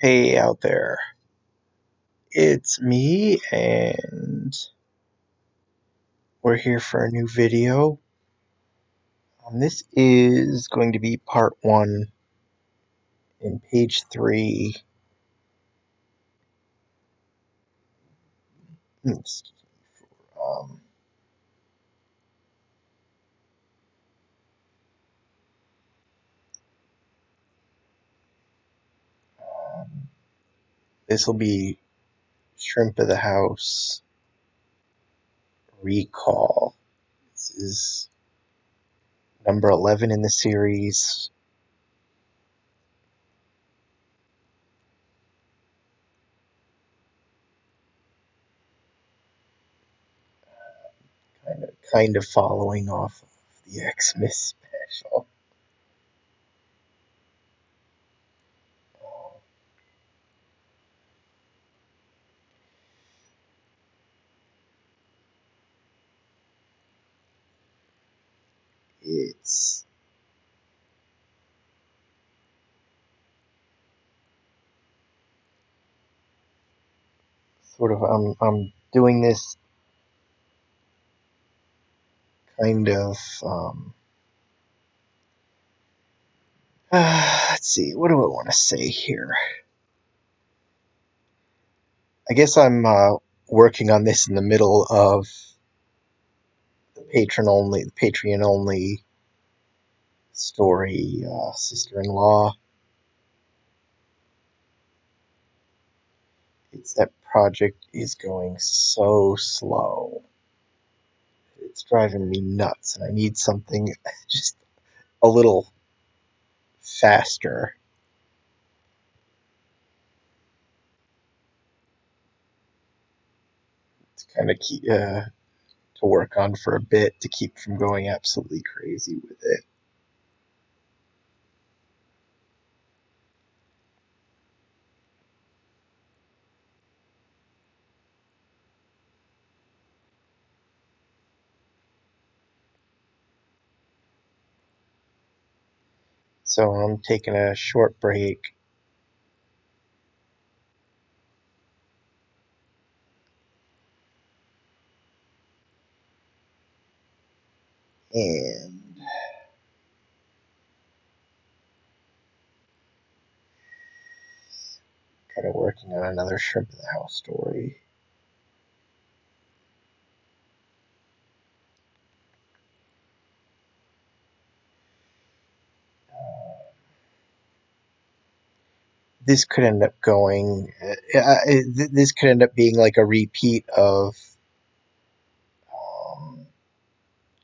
Hey out there, it's me, and we're here for a new video. This is going to be part one in page three. Um, this will be Shrimp of the House Recall. This is number 11 in the series. Kind of following off of the Xmas special. It's sort of I'm doing this kind of let's see, what do I want to say here? I guess I'm working on this in the middle of the Patreon only story, Sister-in-Law. It's that project is going so slow. It's driving me nuts, and I need something just a little faster to kind of keep to work on for a bit to keep from going absolutely crazy with it. So I'm taking a short break. And kind of working on another Shrimp of the House story. This could end up going. This could end up being like a repeat of.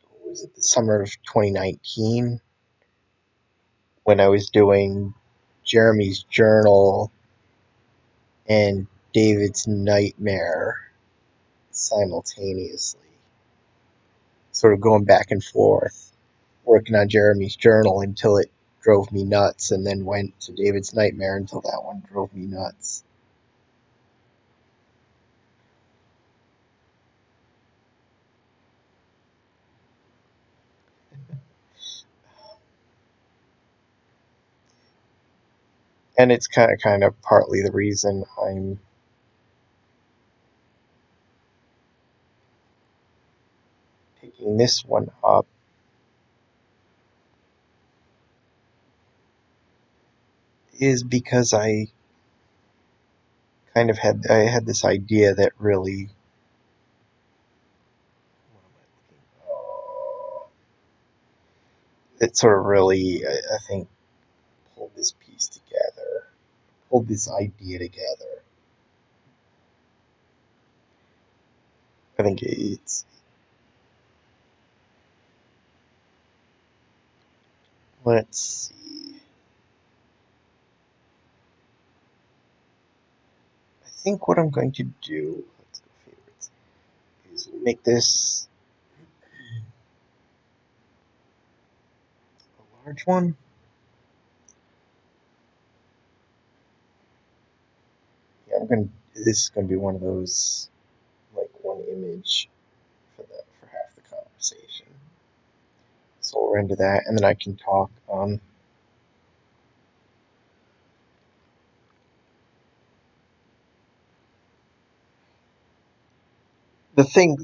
What was it, the summer of 2019, when I was doing Jeremy's journal and David's nightmare simultaneously, sort of going back and forth, working on Jeremy's journal until it drove me nuts, and then went to David's nightmare until that one drove me nuts. And it's kind of partly the reason I'm picking this one up, is because I had this idea that really that sort of really, I think, pulled this piece together, pulled this idea together. I think it's, let's see, I think what I'm going to do, let's go favorites, is make this a large one. Yeah, this is going to be one of those, like, one image for half the conversation. So we'll render that, and then I can talk. the thing,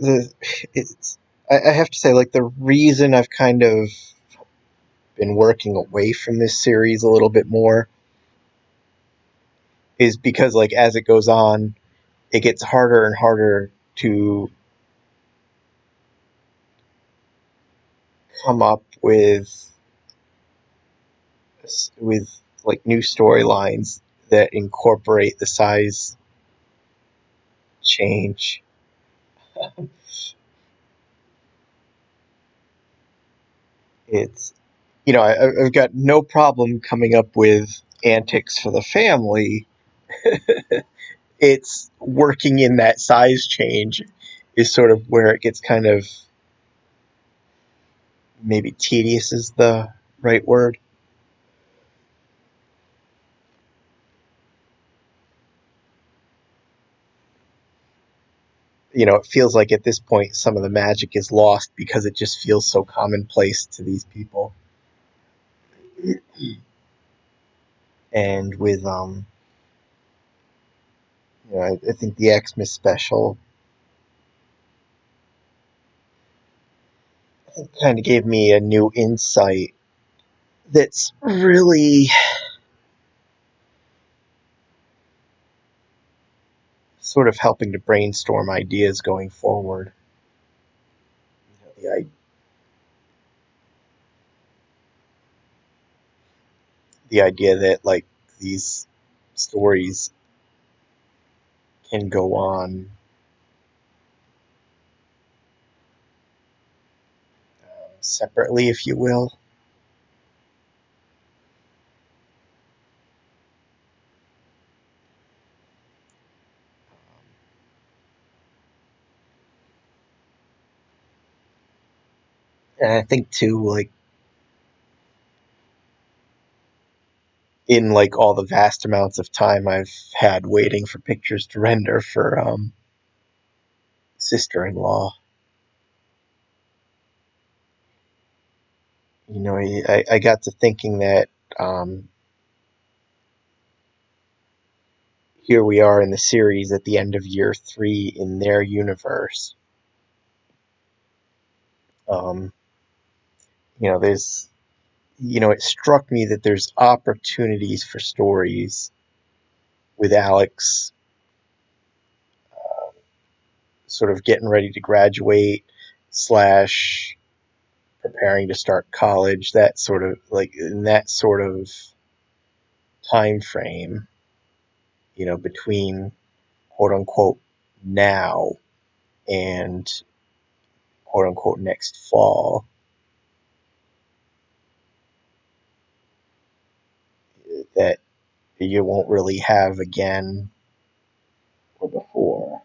it's I have to say, like, the reason I've kind of been working away from this series a little bit more is because, like, as it goes on, it gets harder and harder to come up with like new storylines that incorporate the size change. It's, I've got no problem coming up with antics for the family. It's working in that size change is sort of where it gets kind of, maybe tedious is the right word. It feels like at this point some of the magic is lost because it just feels so commonplace to these people. And with I think the Xmas special kind of gave me a new insight that's really sort of helping to brainstorm ideas going forward. You know, the idea that, like, these stories can go on separately, if you will. And I think too, like, in like all the vast amounts of time I've had waiting for pictures to render for sister-in-law, I got to thinking that um, here we are in the series at the end of year 3 in their universe. Um, there's, it struck me that there's opportunities for stories with Alex sort of getting ready to graduate slash preparing to start college, that sort of, like, in that sort of time frame, between quote unquote now and quote unquote next fall, that you won't really have again or before.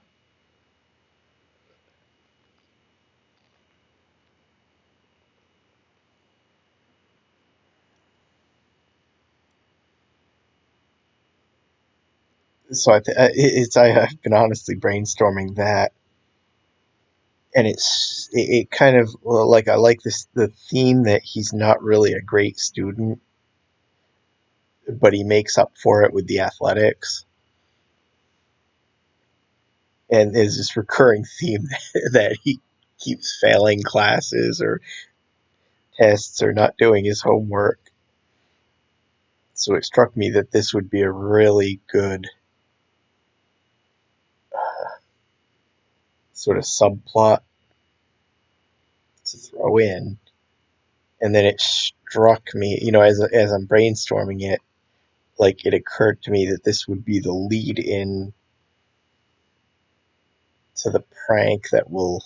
So I've been honestly brainstorming that, and it kind of, well, like, I like this, the theme that he's not really a great student, but he makes up for it with the athletics, and there's this recurring theme that he keeps failing classes or tests or not doing his homework. So it struck me that this would be a really good sort of subplot to throw in. And then it struck me, as I'm brainstorming it, like, it occurred to me that this would be the lead in to the prank that will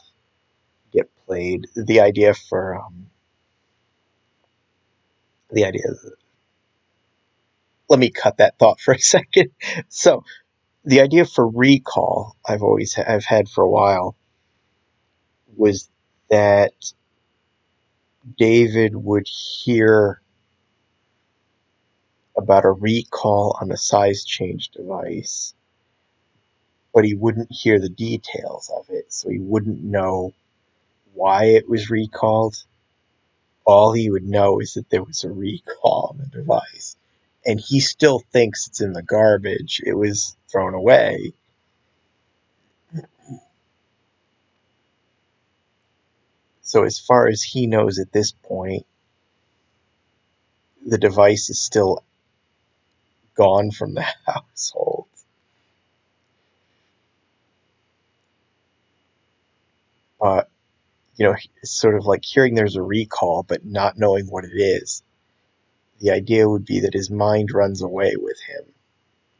get played. The idea. Let me cut that thought for a second. So the idea for recall, I've had for a while, was that David would hear about a recall on a size change device, but he wouldn't hear the details of it, so he wouldn't know why it was recalled. All he would know is that there was a recall on the device, and he still thinks it's in the garbage. It was thrown away. So as far as he knows at this point, the device is still gone from the household. But, it's sort of like hearing there's a recall, but not knowing what it is. The idea would be that his mind runs away with him,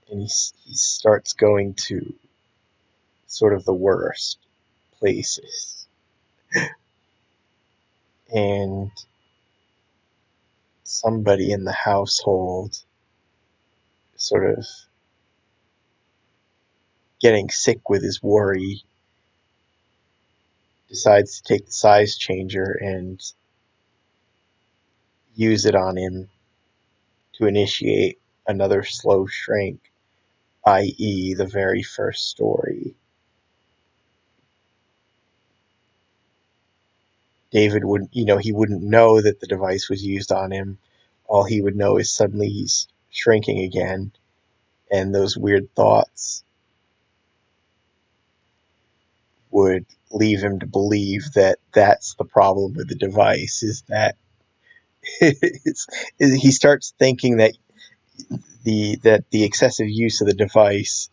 and he starts going to sort of the worst places. And somebody in the household sort of getting sick with his worry decides to take the size changer and use it on him to initiate another slow shrink, i.e., the very first story. David wouldn't, he wouldn't know that the device was used on him. All he would know is suddenly he's shrinking again, and those weird thoughts would leave him to believe that that's the problem with the device, is that he starts thinking that the excessive use of the device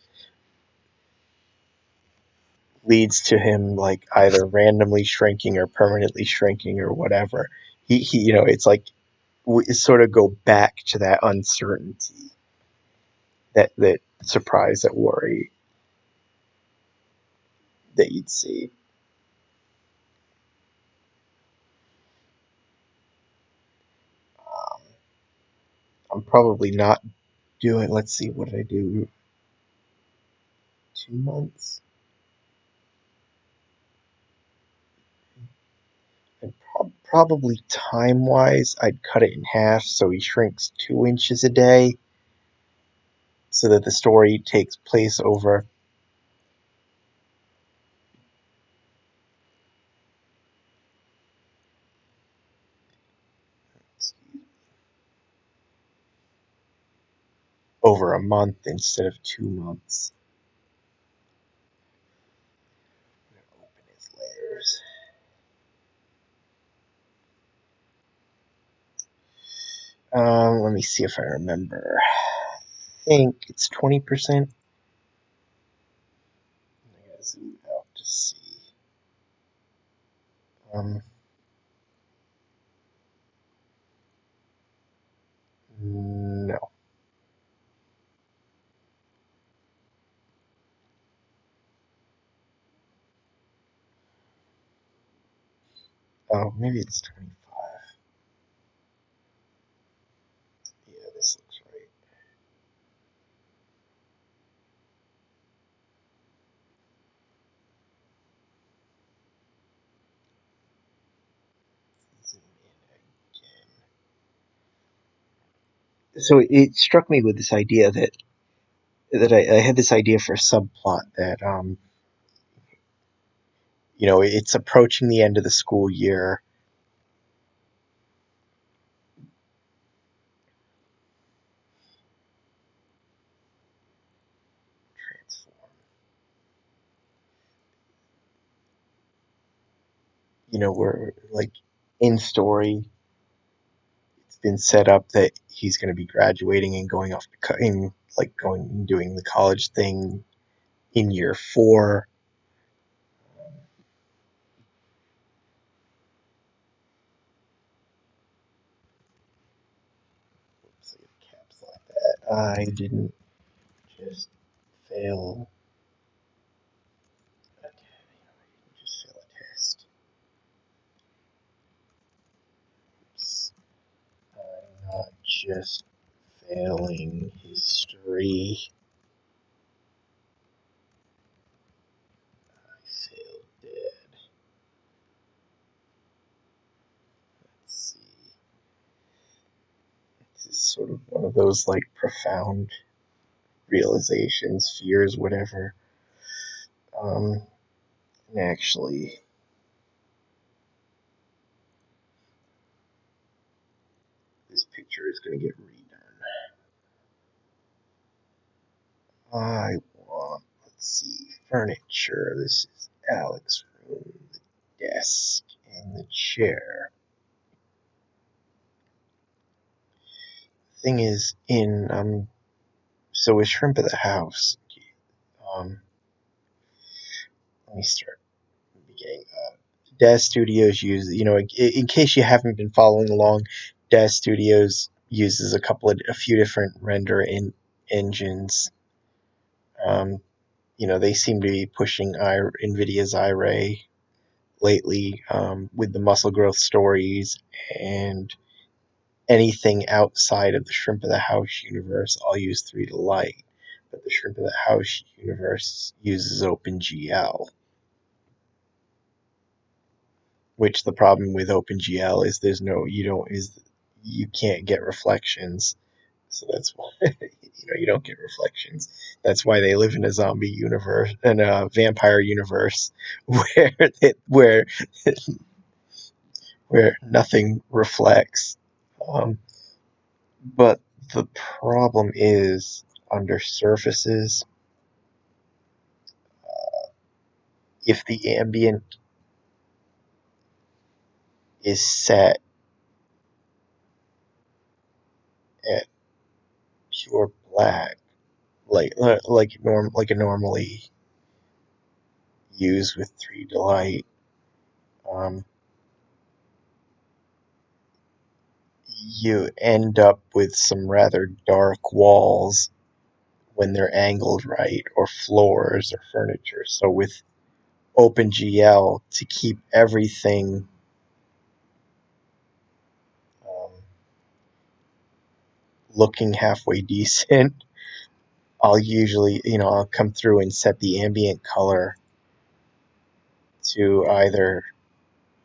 leads to him like either randomly shrinking or permanently shrinking or whatever. He it's like we sort of go back to that uncertainty, that surprise, that worry that you'd see. Um, I'm probably not doing. Let's see, what did I do? 2 months. And probably time wise, I'd cut it in half so he shrinks 2 inches a day, so that the story takes place over a month instead of 2 months. Open his layers. Let me see if I remember. I think it's 20%. I gotta zoom out to see. Um, no. Oh, maybe it's 25. Yeah, this looks right. Zoom in again. So it struck me with this idea that I had this idea for a subplot that it's approaching the end of the school year. Transform. We're like in story. It's been set up that he's going to be graduating and going off in like going and doing the college thing in year 4. Oops, caps like that. I didn't just fail. I didn't just fail a test. Oops. I'm not just failing history. I failed dead. Let's see. This is sort of one of those like profound realizations, fears, whatever. Um, actually, this picture is going to get redone. I want, let's see, furniture. This is Alex's room, the desk, and the chair. Thing is, so with Shrimp at the House, um, let me start from the beginning. Daz Studios in case you haven't been following along, Daz Studios uses a few different engines. Um, they seem to be pushing NVIDIA's Iray lately, with the muscle growth stories, and anything outside of the Shrimp of the House universe, I'll use 3 to Light. But the Shrimp of the House universe uses OpenGL, which the problem with OpenGL is you can't get reflections. So that's why you don't get reflections. That's why they live in a zombie universe, in a vampire universe, where where nothing reflects. Um, but the problem is, under surfaces, if the ambient is set at pure black, like a normally used with 3 to Light, um, you end up with some rather dark walls when they're angled right, or floors or furniture. So with OpenGL, to keep everything um, looking halfway decent, I'll come through and set the ambient color to either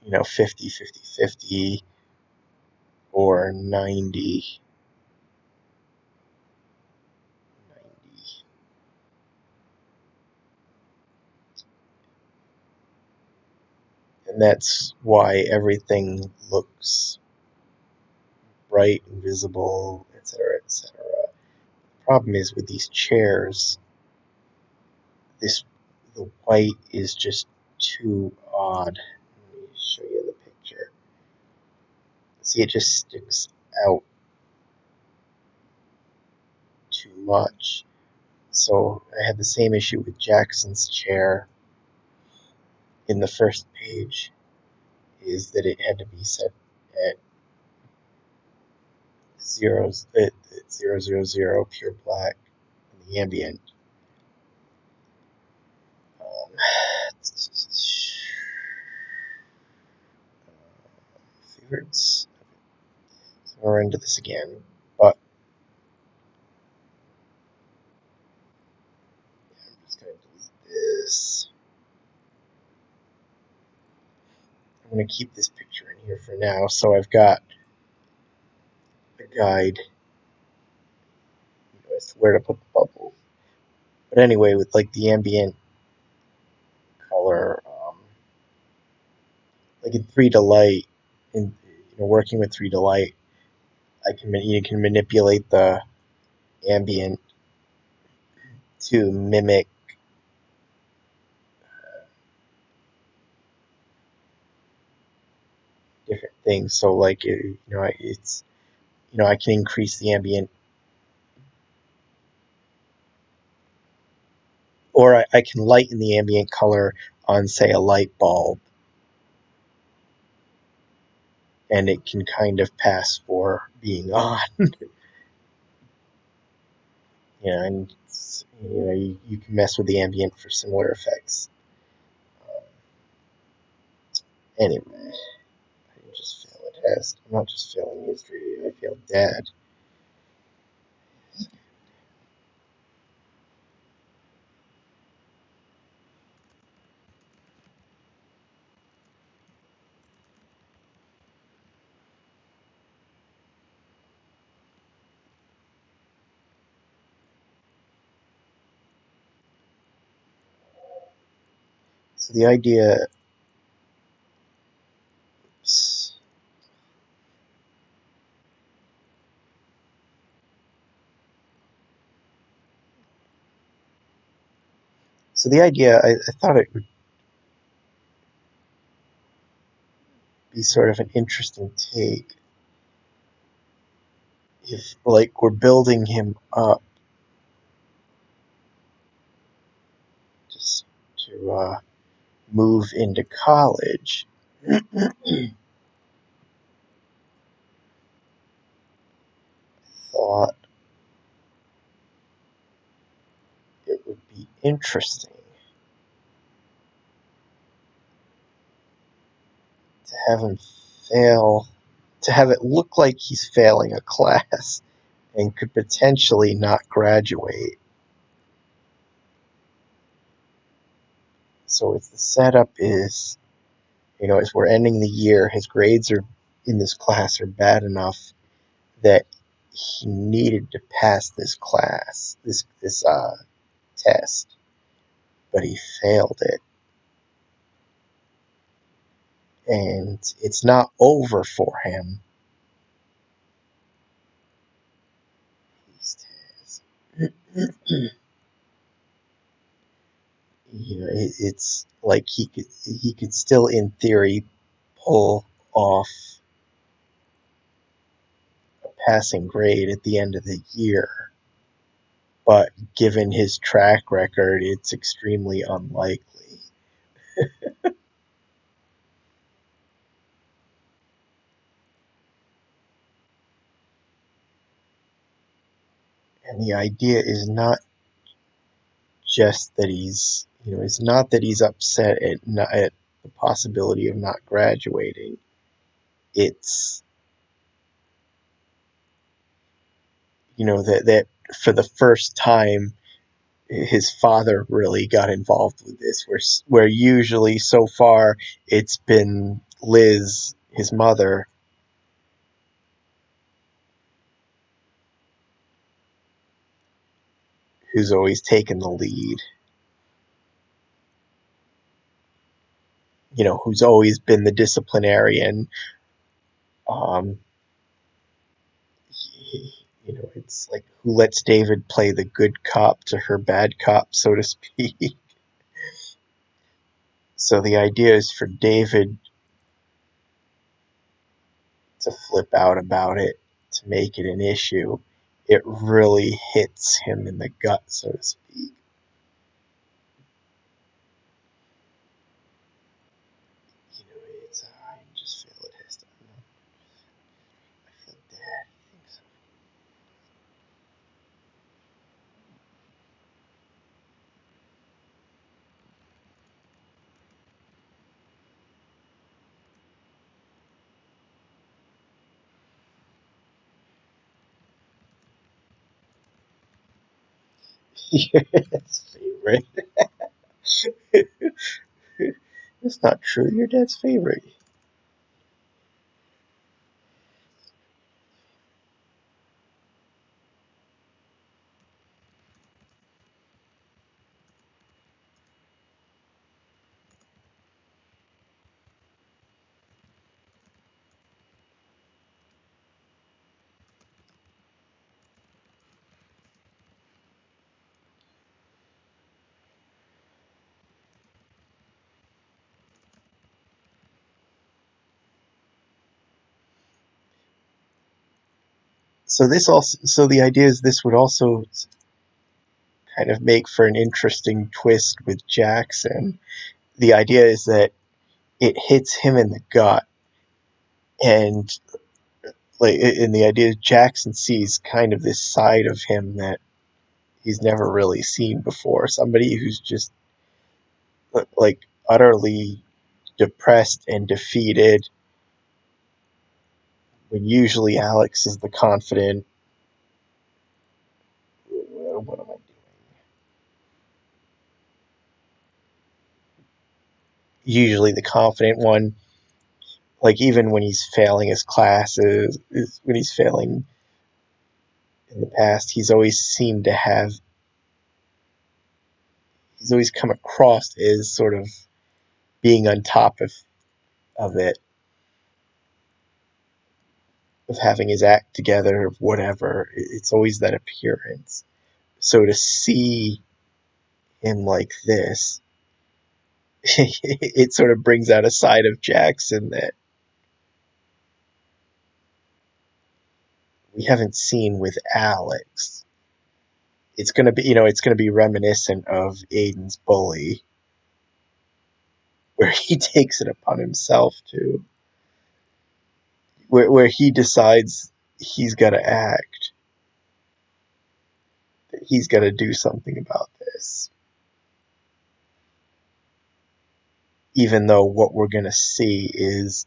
50/50/50 or 90/90. And that's why everything looks bright and visible, etc., etc. Problem is, with these chairs, this the white is just too odd. Let me show you the picture. See, it just sticks out too much. So I had the same issue with Jackson's chair in the first page, is that it had to be set at at 000 pure black in the ambient. Um, favorites. So we're into this again, but I'm just going to delete this. I'm going to keep this picture in here for now. So I've got a guide as to where to put the bubble. But anyway, with like the ambient color, like in 3 to Light, in working with 3 to Light, you can manipulate the ambient to mimic different things. So like it's I can increase the ambient, or I can lighten the ambient color on, say, a light bulb, and it can kind of pass for being on. And you can mess with the ambient for similar effects. Anyway, I didn't just fail a test. I'm not just failing history. I failed dad. So the idea. So the idea, I thought it would be sort of an interesting take if, like, we're building him up just to move into college. Thought it would be interesting to have him fail, to have it look like he's failing a class and could potentially not graduate. So if the setup is, as we're ending the year, his grades are in this class are bad enough that he needed to pass this class, this test, but he failed it, and it's not over for him. These tests. It's like he could still, in theory, pull off a passing grade at the end of the year, but given his track record, it's extremely unlikely. And the idea is not just that it's not that he's upset at the possibility of not graduating. It's, that for the first time, his father really got involved with this, where usually so far it's been Liz, his mother, who's always taken the lead. Who's always been the disciplinarian. Um, it's like, who lets David play the good cop to her bad cop, so to speak. So the idea is for David to flip out about it, to make it an issue. It really hits him in the gut, so to speak. It's I just feel it has to. I feel Dad thinks so. Your dad's favorite. It's not true. Your dad's favorite. So the idea is this would also kind of make for an interesting twist with Jackson. The idea is that it hits him in the gut, and the idea is Jackson sees kind of this side of him that he's never really seen before. Somebody who's just like utterly depressed and defeated, when usually Alex is the confident. What am I doing? Usually the confident one, like even when he's failing his classes, when he's failing in the past, he's always come across as sort of being on top of it, of having his act together, of whatever. It's always that appearance. So to see him like this, it sort of brings out a side of Jackson that we haven't seen with Alex. It's gonna be, it's gonna be reminiscent of Aiden's bully, where he takes it upon himself to, where he decides he's got to act, that he's got to do something about this, even though what we're gonna see is,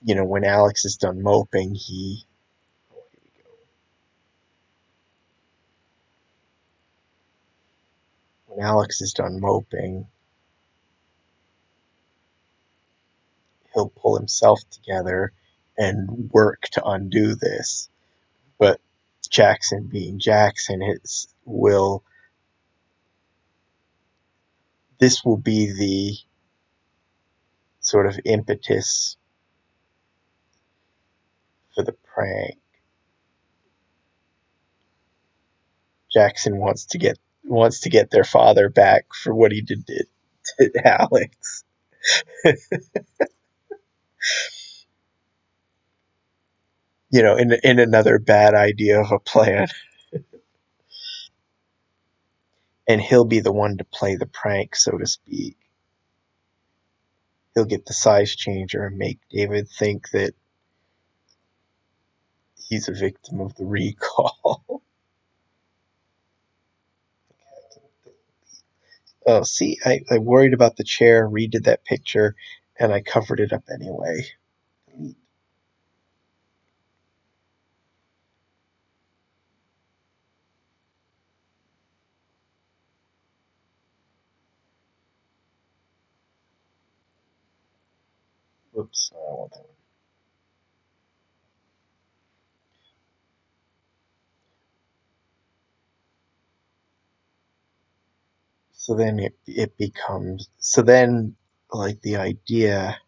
when Alex is done moping, oh, here we go. When Alex is done moping, he'll pull himself together and work to undo this. But Jackson, being Jackson, this will be the sort of impetus for the prank. Jackson wants to get their father back for what he did to Alex. In another bad idea of a plan, and he'll be the one to play the prank, so to speak. He'll get the size changer and make David think that he's a victim of the recall. Oh, see, I worried about the chair, redid that picture, and I covered it up anyway. Whoops, I don't want that one. So then it becomes, so then, like, the idea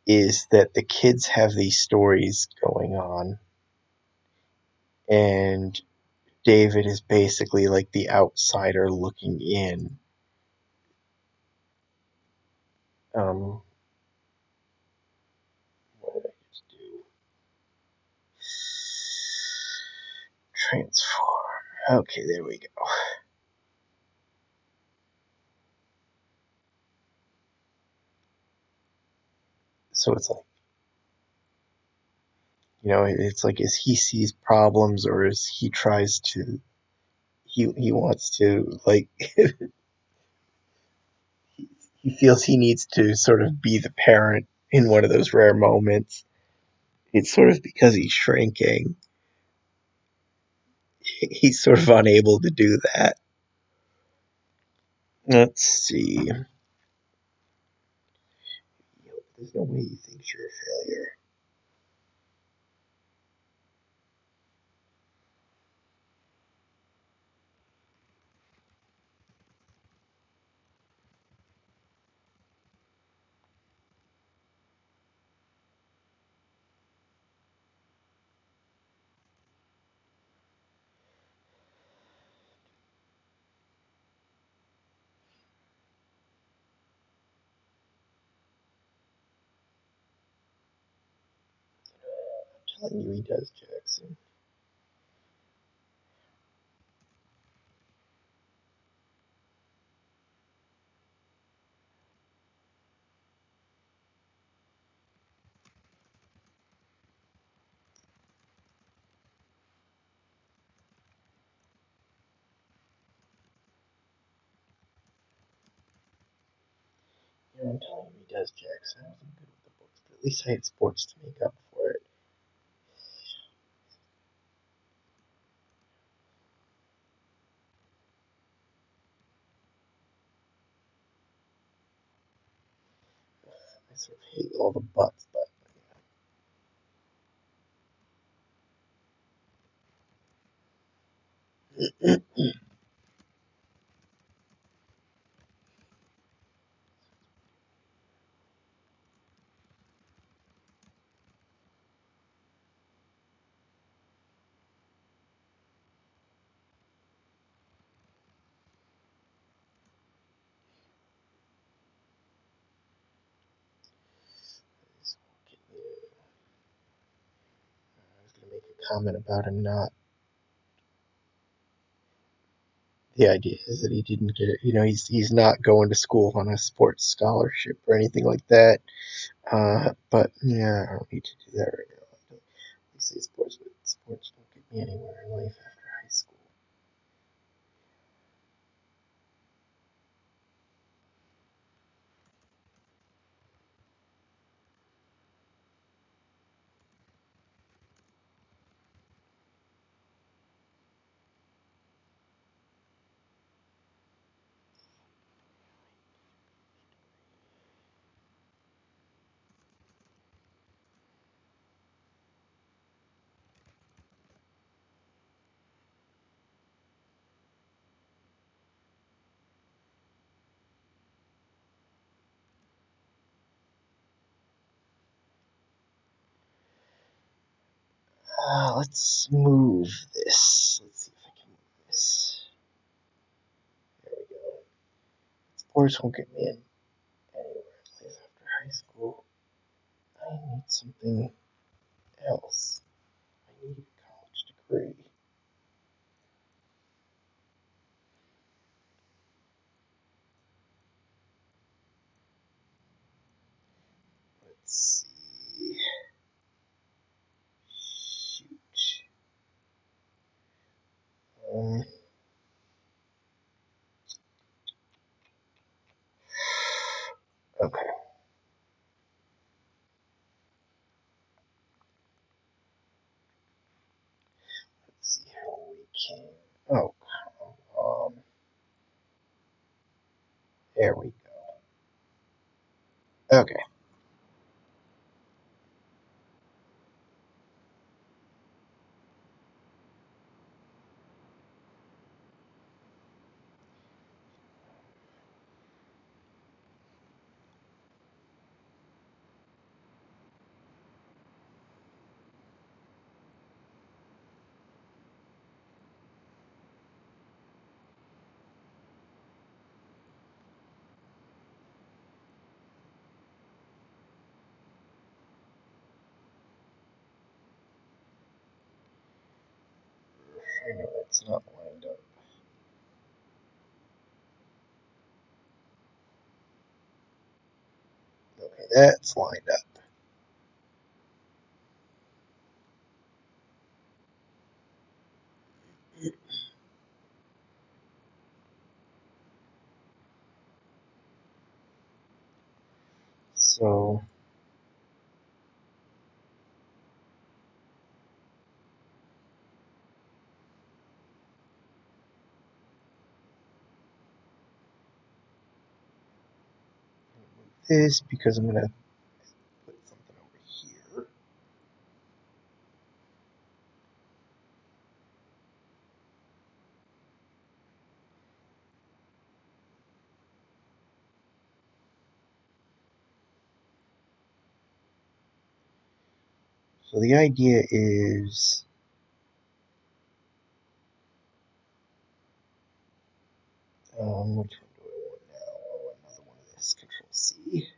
is that the kids have these stories going on, and David is basically like the outsider looking in. Um, what did I just do? Transform. Okay, there we go. So it's like, it's like, as he sees problems, or as he tries to, he wants to, like, he feels he needs to sort of be the parent in one of those rare moments. It's sort of because he's shrinking. He's sort of unable to do that. Let's see. There's no way he thinks you're a failure. I'm telling you, he does, Jackson. I'm telling you, he does, Jackson. I wasn't good with the books, but at least I had sports to make up for it. I sort of hate all the buts, but comment about him not. The idea is that he didn't get it. He's not going to school on a sports scholarship or anything like that. But yeah, I don't need to do that right now. They say sports don't get me anywhere in life after high school. Let's move this. Let's see if I can move this. There we go. Sports won't get me in anywhere in life after high school. I need something else. I need a college degree. Let's see. Shoot. Okay. Let's see how we can. Oh, there we go. Okay. I know it's not lined up. Okay, that's lined up. So this because I'm gonna put something over here. So the idea is which one do I want now? I want another one of this. Control C.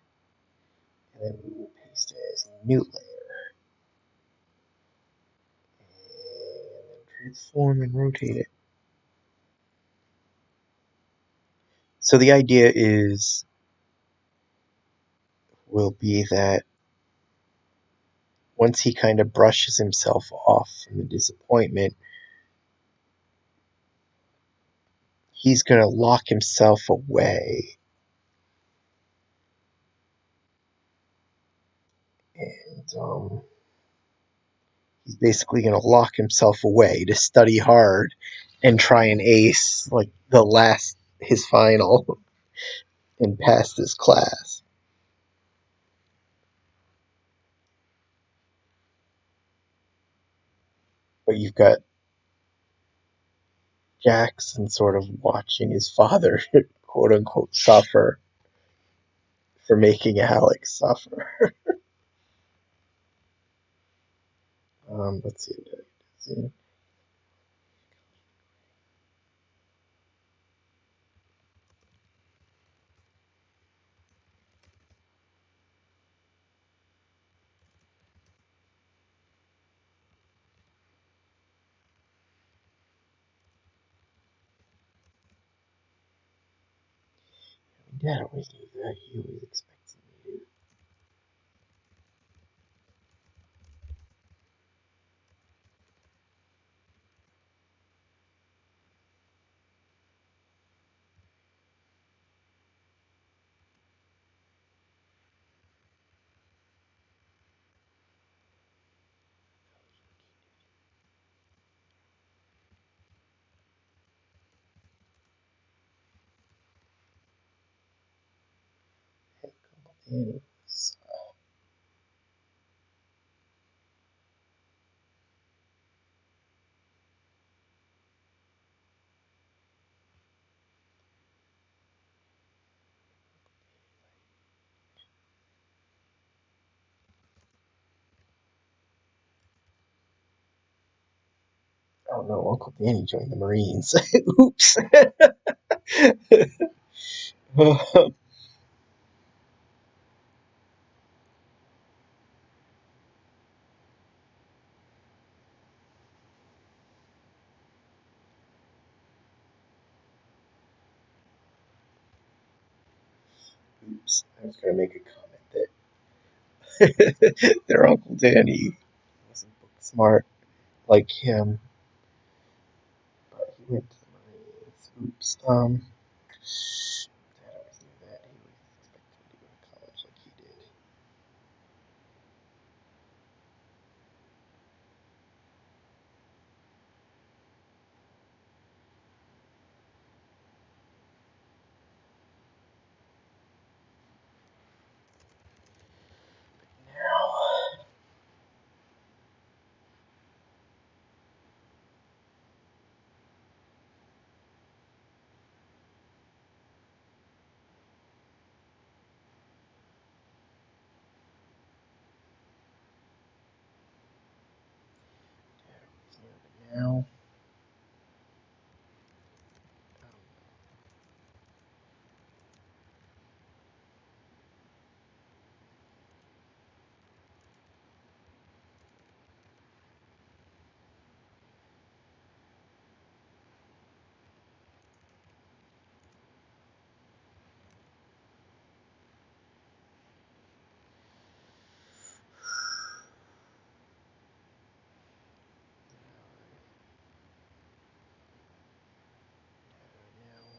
And then we will paste it as new layer. And then transform and rotate it. So the idea will be that once he kind of brushes himself off from the disappointment, he's going to lock himself away. And he's basically going to lock himself away to study hard and try and ace like his final and pass this class. But you've got Jackson sort of watching his father, quote unquote, suffer for making Alex suffer. Let's see. Dad always knew that. He always expected me to. Heck, Uncle Danny was. Oh no, Uncle Danny joined the Marines. Oops. Oops. I was going to make a comment that their Uncle Danny wasn't book smart like him, but he went to the Marines. Oops. Dad always knew that. He was expecting me to go to college like he did. Now, Dad always knew, but now, now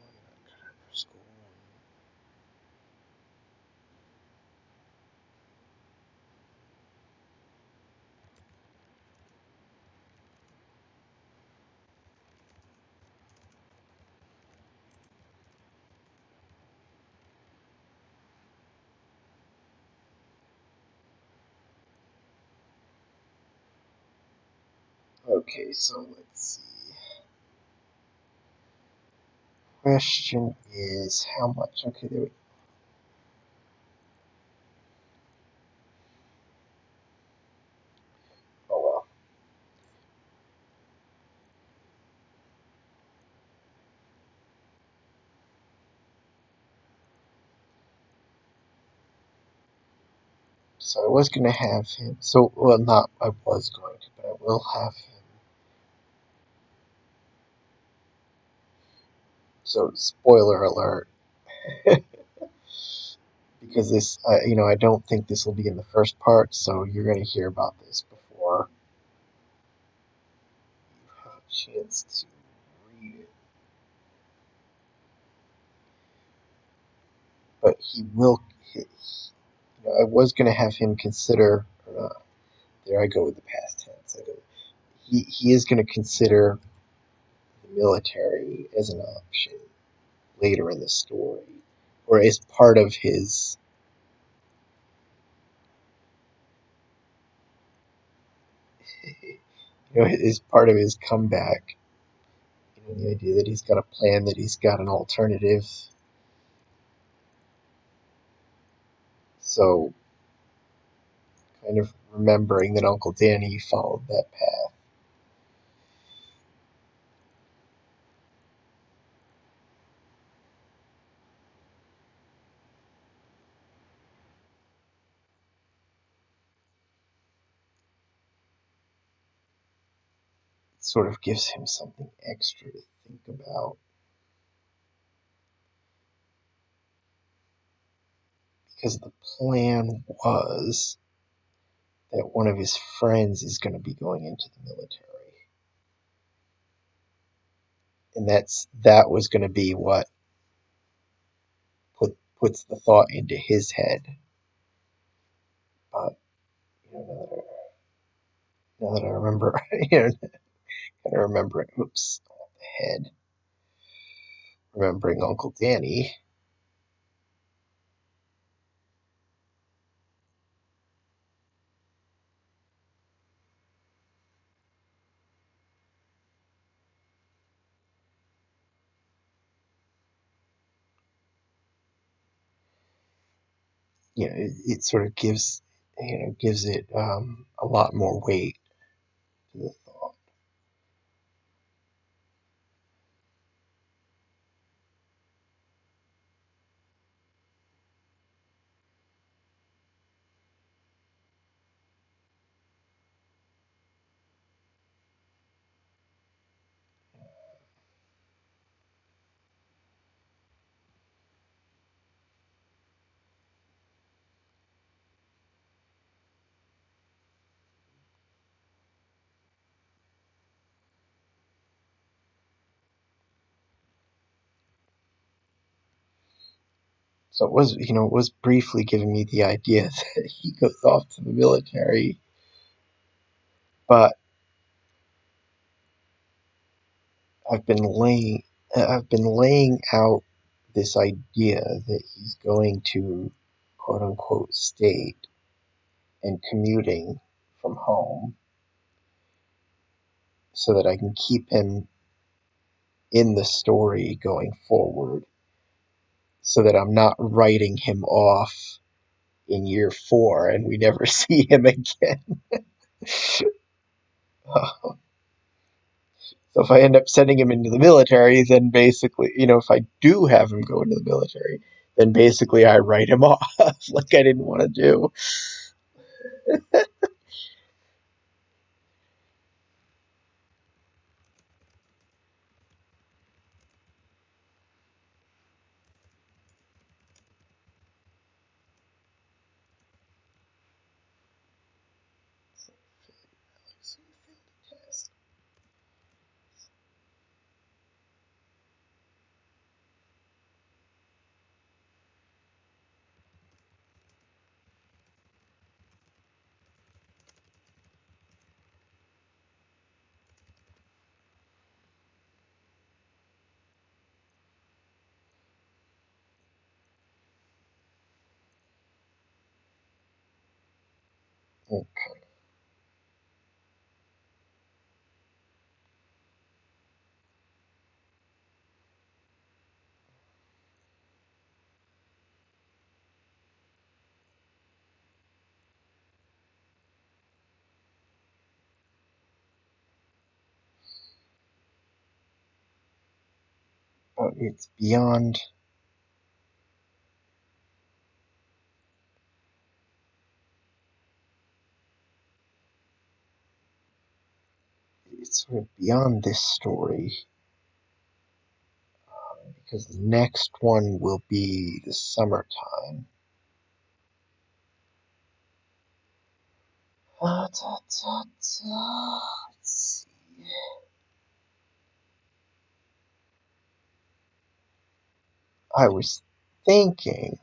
I'm not cut out for school. Okay, so let's see. Question is how much? Okay, there we. Oh well. So I was gonna have him. So well, not I was going to, but I will have him. So spoiler alert, because this, I don't think this will be in the first part. So you're gonna hear about this before you have a chance to read it. But he will. I was gonna have him consider. There I go with the past tense. He is gonna consider the military as an option later in the story, or as part of his is part of his comeback. The idea that he's got a plan, that he's got an alternative. So, kind of remembering that Uncle Danny followed that path. It sort of gives him something extra to think about. because the plan was that one of his friends is going to be going into the military, and that was going to be what puts the thought into his head. But you know, now that I remember, kind of remembering, oops, head, remembering Uncle Danny. It sort of gives it a lot more weight to the thought. So it was briefly giving me the idea that he goes off to the military, but I've been laying I've been laying out this idea that he's going to quote unquote state and commuting from home so that I can keep him in the story going forward, so that I'm not writing him off in year 4 and we never see him again. So if I end up sending him into the military, then basically, if I do have him go into the military, then basically I write him off like I didn't want to do. But it's sort of beyond this story, because the next one will be the summertime. Let's see. I was thinking,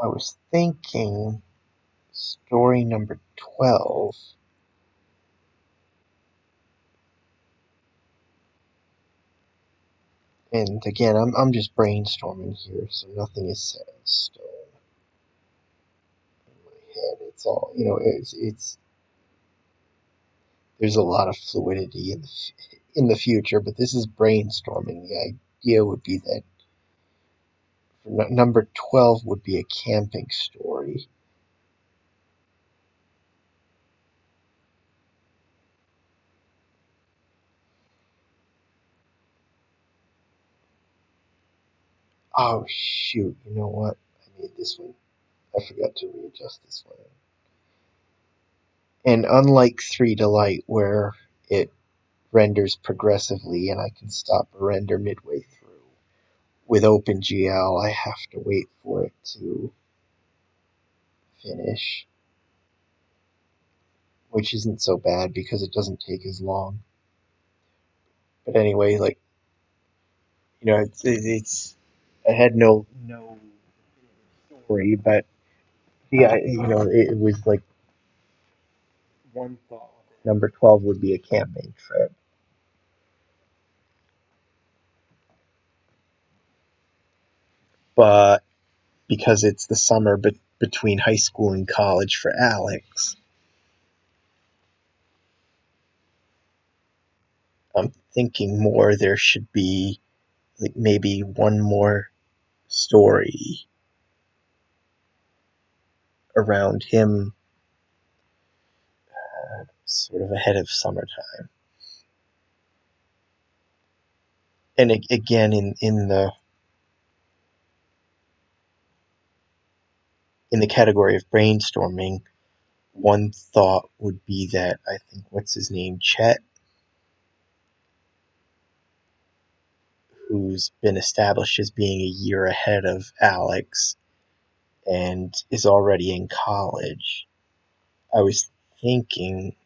I was thinking story number 12. And again, I'm just brainstorming here, so nothing is set in stone in my head. It's all, it's there's a lot of fluidity in the future, but this is brainstorming. The idea would be that number 12 would be a camping story. Oh shoot, you know what? I made this one. I forgot to readjust this one. And unlike 3 to Light, where it renders progressively and I can stop a render midway through, with OpenGL, I have to wait for it to finish, which isn't so bad because it doesn't take as long. But anyway, like, it's I had no story, but yeah, it was like one thought. Number 12 would be a camping trip, but because it's the summer between high school and college for Alex, I'm thinking more there should be like maybe one more story around him, sort of ahead of summertime. And again, in the category of brainstorming, one thought would be that I think what's his name, Chet, who's been established as being a year ahead of Alex and is already in college. I was thinking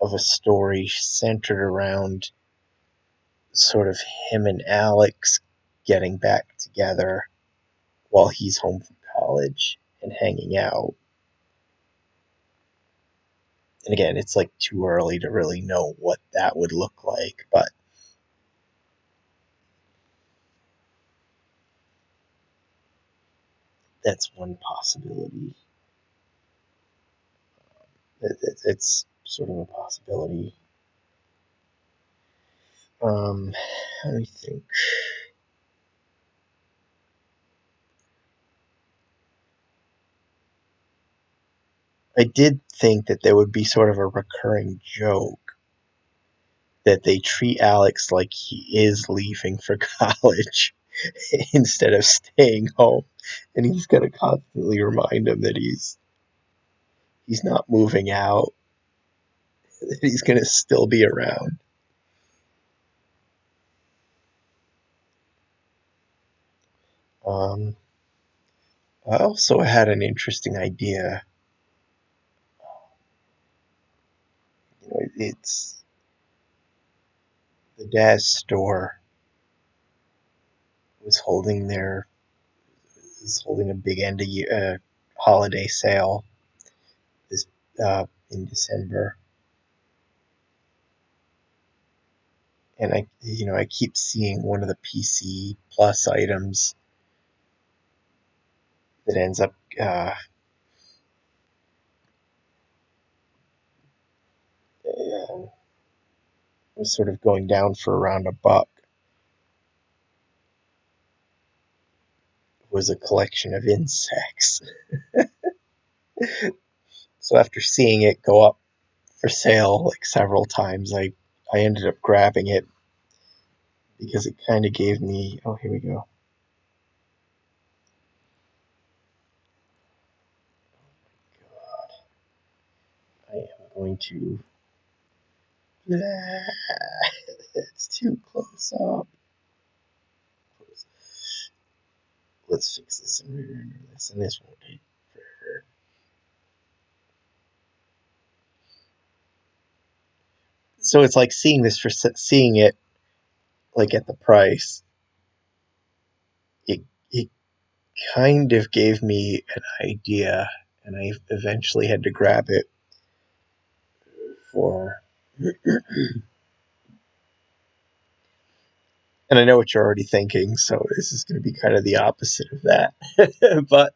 of a story centered around sort of him and Alex getting back together while he's home from college and hanging out. And again, it's like too early to really know what that would look like, but that's one possibility. It's sort of a possibility. Let me think. I did think that there would be sort of a recurring joke that they treat Alex like he is leaving for college instead of staying home, and he's going to constantly remind him that he's not moving out, that he's going to still be around. Um, I also had an interesting idea. It's the Daz store was holding their is holding a big end of year holiday sale this in December, and I keep seeing one of the PC Plus items that ends up was sort of going down for around $1. Was a collection of insects. So after seeing it go up for sale like several times, I ended up grabbing it because it kind of gave me. Oh, here we go. I am going to. It's too close up. Let's fix this and re-render this, and this won't take forever. So it's like seeing this for seeing it like at the price. It kind of gave me an idea, and I eventually had to grab it for. And I know what you're already thinking, so this is going to be kind of the opposite of that. But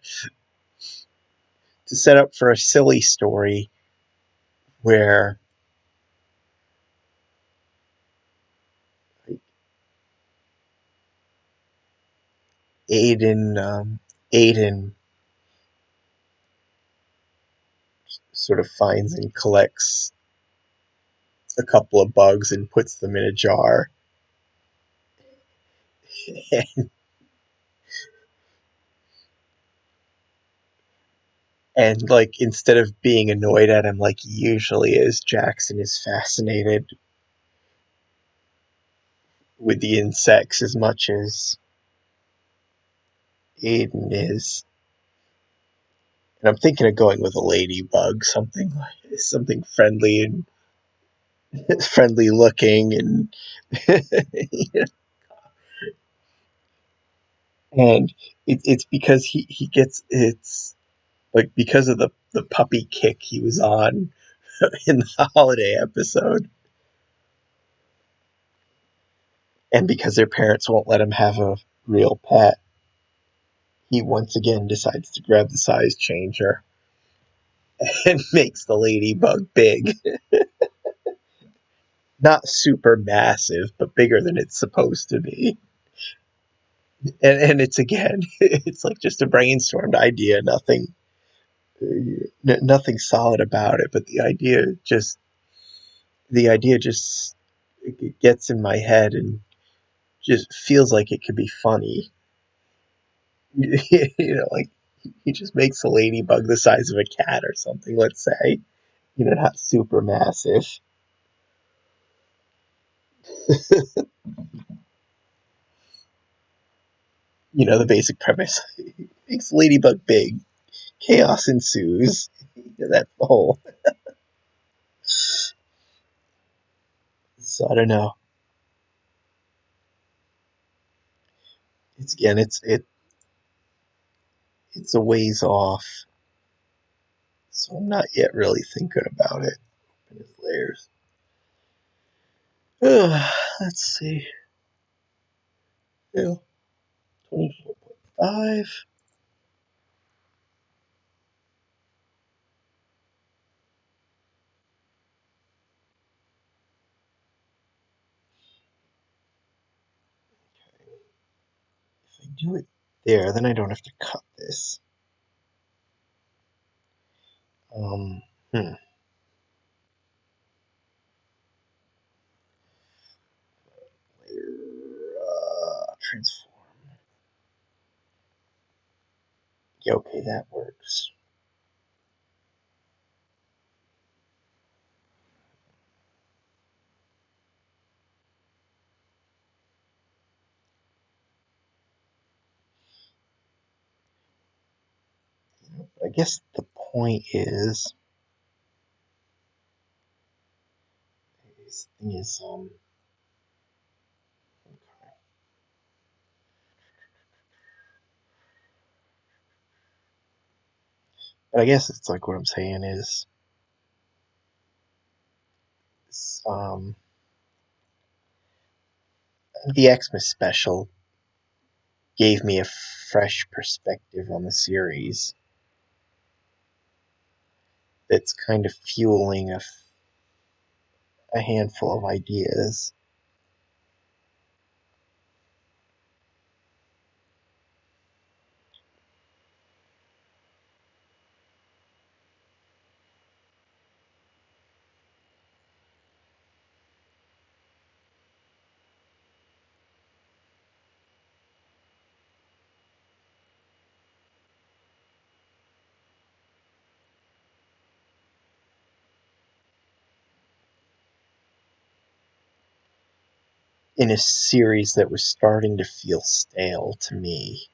to set up for a silly story where Aiden Aiden sort of finds and collects a couple of bugs and puts them in a jar. And like instead of being annoyed at him like he usually is, Jackson is fascinated with the insects as much as Aiden is. And I'm thinking of going with a ladybug, something friendly and friendly looking, and and it's because he gets it's like because of the puppy kick he was on in the holiday episode, and because their parents won't let him have a real pet, he once again decides to grab the size changer and makes the ladybug big. Not super massive, but bigger than it's supposed to be. And it's again, it's like just a brainstormed idea, nothing solid about it, but the idea just it gets in my head and just feels like it could be funny. Like he just makes a ladybug the size of a cat or something, let's say. Not super massive. The basic premise. Makes ladybug big. Chaos ensues. That's the whole. So I don't know. It's a ways off, so I'm not yet really thinking about it. Open its layers. Let's see. Yeah, 24.5. If I do it there, then I don't have to cut this. Um, hmm. Layer, transform. Yeah, okay, that works. I guess the point is, this thing is, but I guess it's like what I'm saying is, the Xmas special gave me a fresh perspective on the series that's kind of fueling a handful of ideas. In a series that was starting to feel stale to me.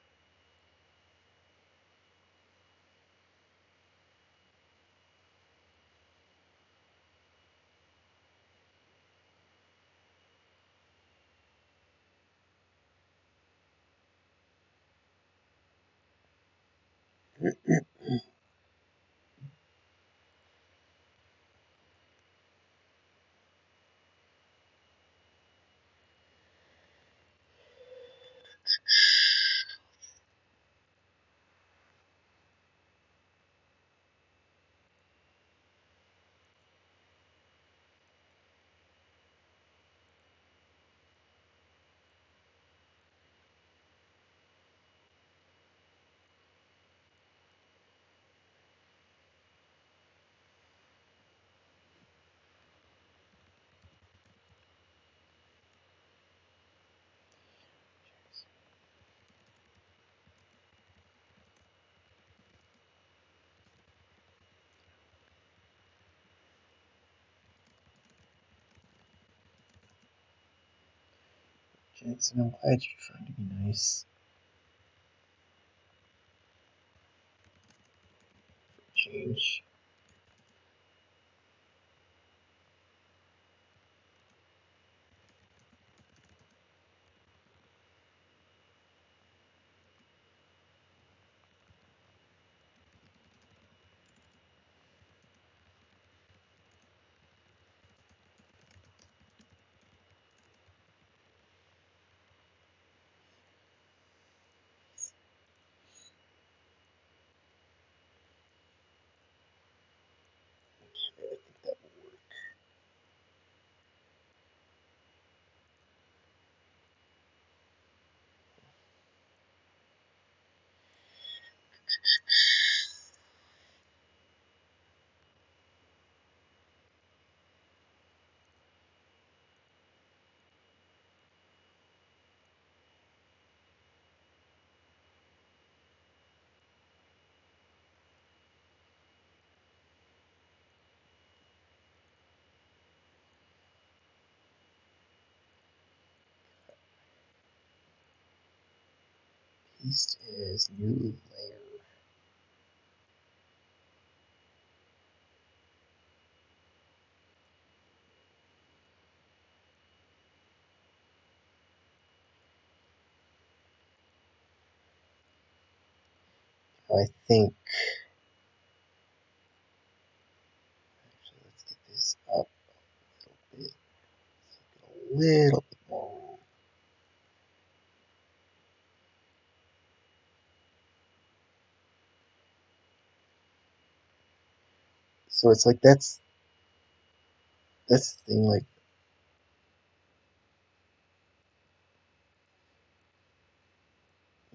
Jackson, I'm glad you're trying to be nice. For change. Okay, I think that will work. East is new layer. I think. Actually, let's get this up a little bit. A little bit more. So it's like that's the thing. Like,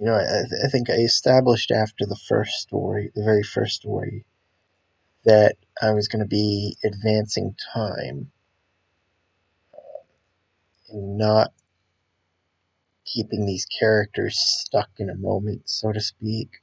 I think I established after the first story, the very first story, that I was going to be advancing time and not keeping these characters stuck in a moment, so to speak.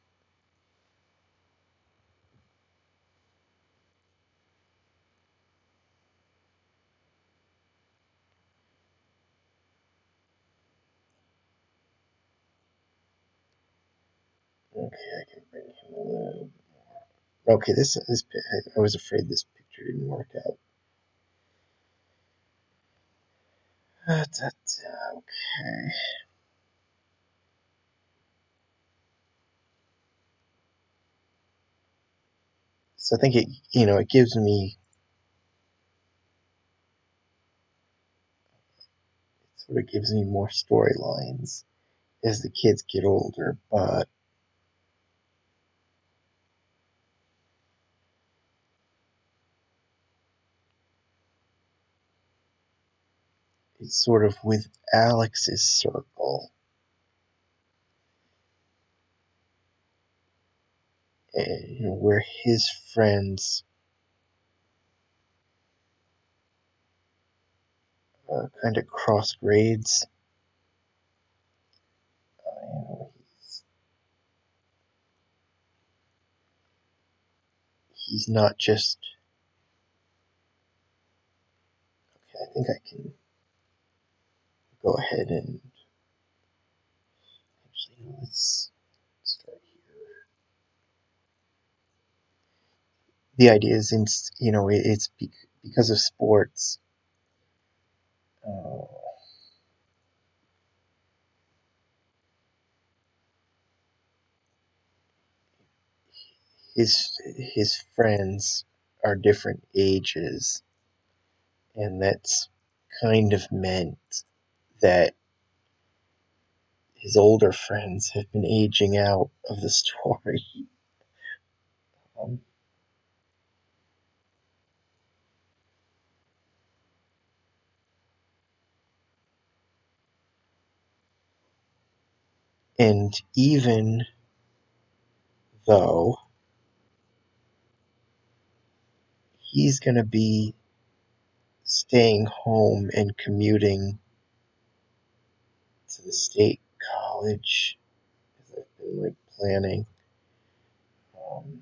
Okay, I can bring him a little. Okay, this I was afraid this picture didn't work out. Okay. So I think it gives me sort of gives me more storylines as the kids get older, but it's sort of with Alex's circle, where his friends kind of cross grades. He's not just. Okay, I think I can go ahead and actually let's start here. The idea is, it's because of sports. Uh, his friends are different ages, and that's kind of meant that his older friends have been aging out of the story. Um, and even though he's going to be staying home and commuting to the state college, as I've been like planning. Um,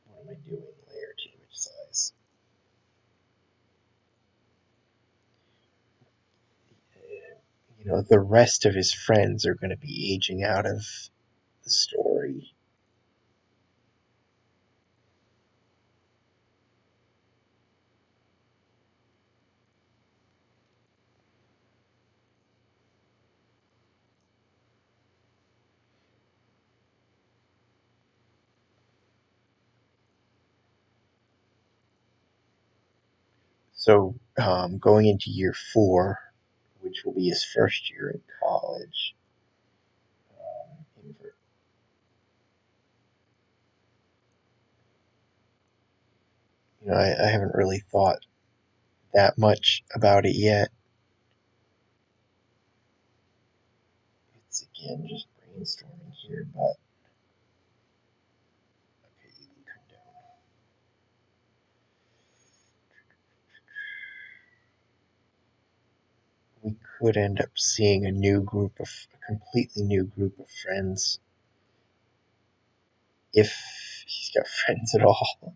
what am I doing? Layer to image size. the rest of his friends are going to be aging out of the story. So, going into year 4, which will be his first year in college, um, I haven't really thought that much about it yet. It's again just brainstorming here, but okay, you can come down. We could end up seeing a completely new group of friends, if he's got friends at all.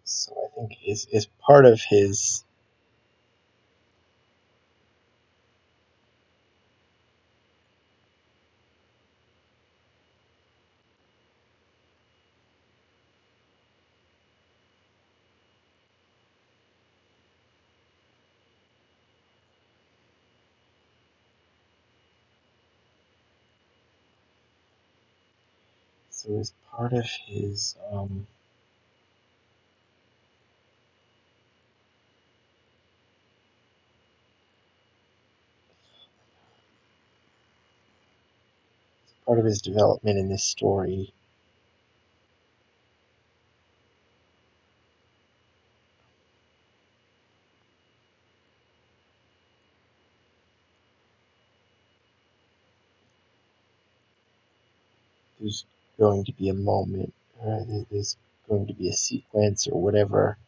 So I think is part of his so is part of his development in this story. There's going to be a moment, there's going to be a sequence or whatever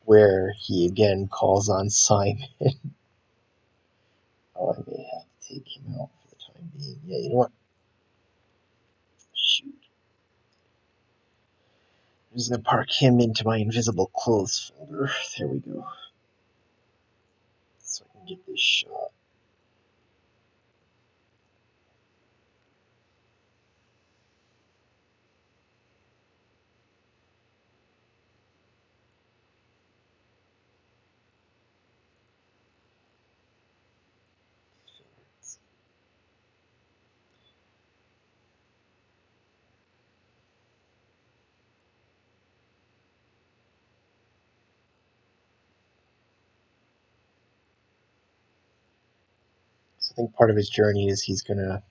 where he again calls on Simon. Oh, I may have to take him out for the time being. Yeah, you know what? Shoot. I'm just gonna park him into my invisible clothes folder. There we go. So I can get this shot. So I think part of his journey is he's gonna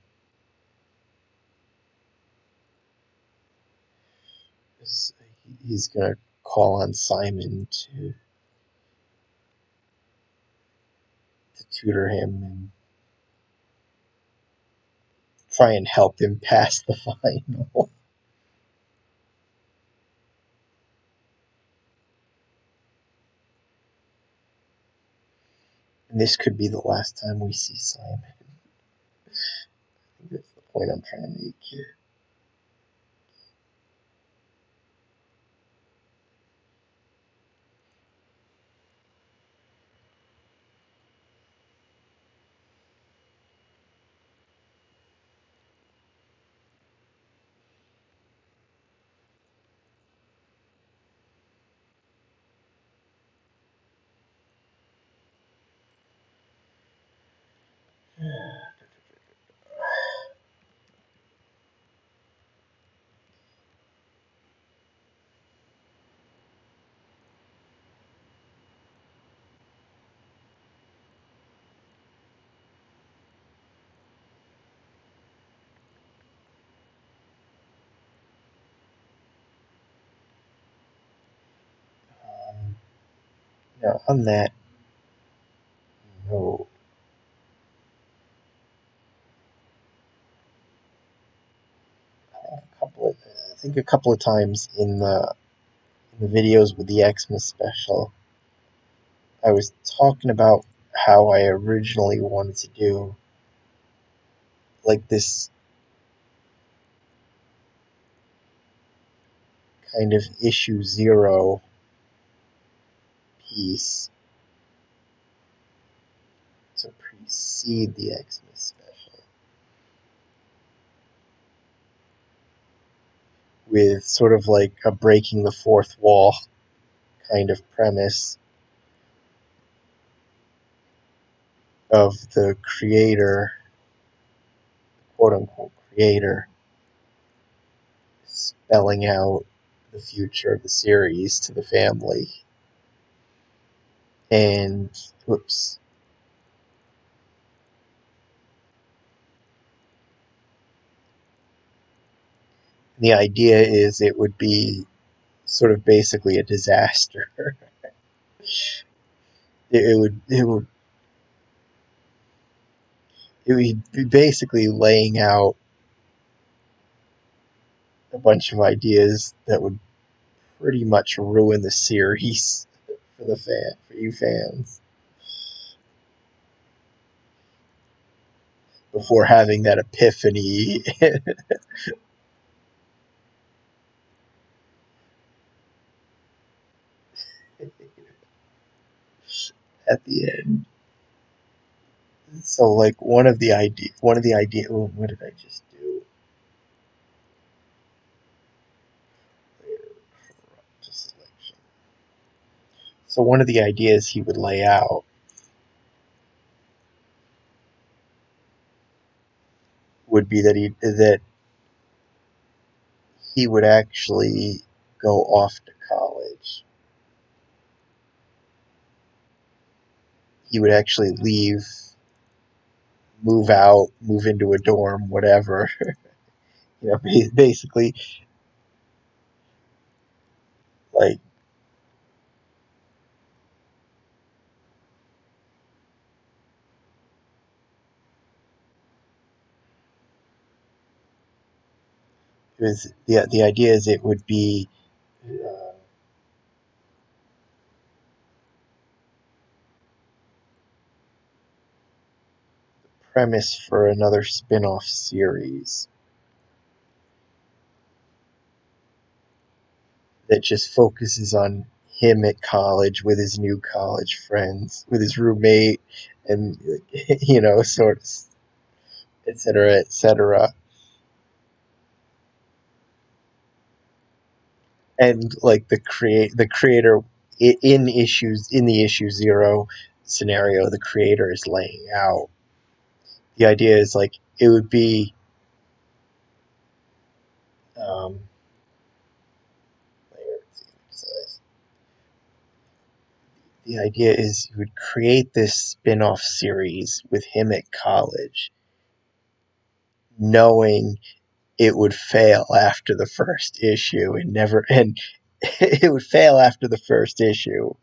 call on Simon to tutor him and try and help him pass the final. And this could be the last time we see Simon. I think that's the point I'm trying to make here. Um, Now, on that note, think a couple of times in the videos with the Xmas special, I was talking about how I originally wanted to do like this kind of issue zero piece to precede the Xmas special, with sort of like a breaking the fourth wall kind of premise of the creator, quote unquote creator, spelling out the future of the series to the family. And whoops. The idea is it would be sort of basically a disaster. It would be basically laying out a bunch of ideas that would pretty much ruin the series for you fans, before having that epiphany at the end. So like one of the idea. Oh, what did I just do? So one of the ideas he would lay out would be that he would actually go off to college. He would actually leave, move out, move into a dorm, whatever. Basically, like, it was the idea is it would be premise for another spin-off series that just focuses on him at college with his new college friends, with his roommate, and sort of, etc., etc. And like the creator in the issue zero scenario, the creator is laying out the idea is like it would be um, the idea is you would create this spin-off series with him at college, knowing it would fail after the first issue and it would fail after the first issue,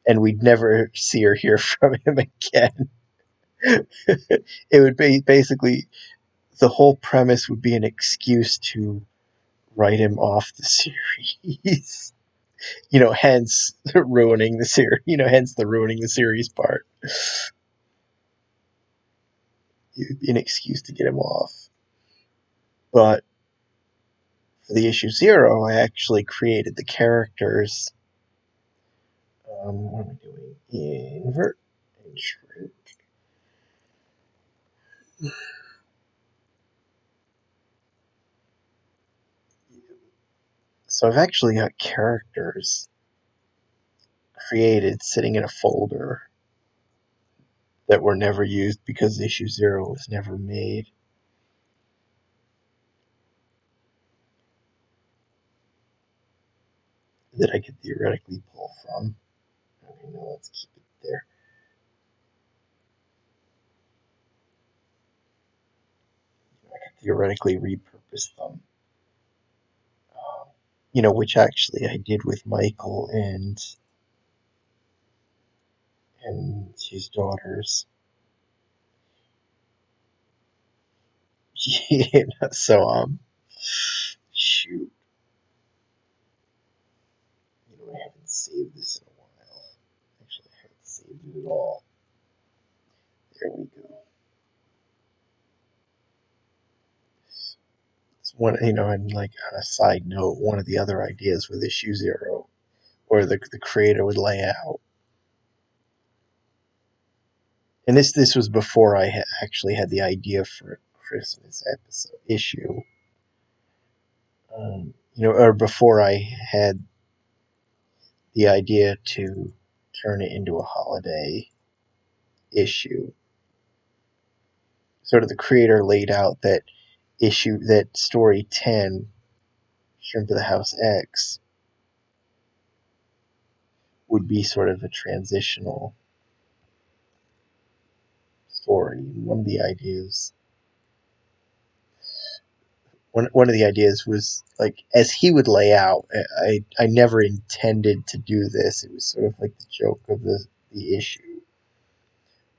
and we'd never see or hear from him again. It would be basically the whole premise would be an excuse to write him off the series. Hence ruining the series. Hence the ruining the series part. It would be an excuse to get him off. But for the issue zero, I actually created the characters. What am I doing? Invert and shrink. So I've actually got characters created sitting in a folder that were never used because issue zero was never made. That I could theoretically pull from. Okay, no, let's keep it there. I could theoretically repurpose them. Which actually I did with Michael and his daughters. So shoot. save this in a while. Actually, I haven't saved it at all. There we go. It's one, and like on a side note, one of the other ideas with issue 0, or the creator would lay out, and this was before I actually had the idea for a Christmas episode issue, or before I had the idea to turn it into a holiday issue. Sort of the creator laid out that story 10, Shrimp of the House X, would be sort of a transitional story. One of the ideas was, like, as he would lay out, I never intended to do this. It was sort of like the joke of the issue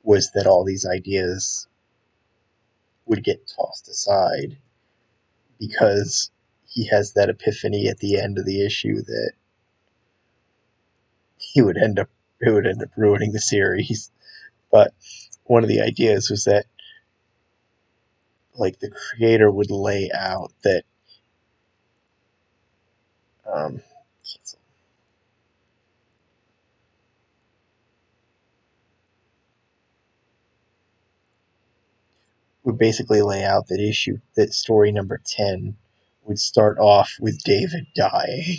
was that all these ideas would get tossed aside because he has that epiphany at the end of the issue that he would end up it would end up ruining the series. But one of the ideas was that, like, the creator would lay out that um, would basically lay out that story number 10 would start off with David dying.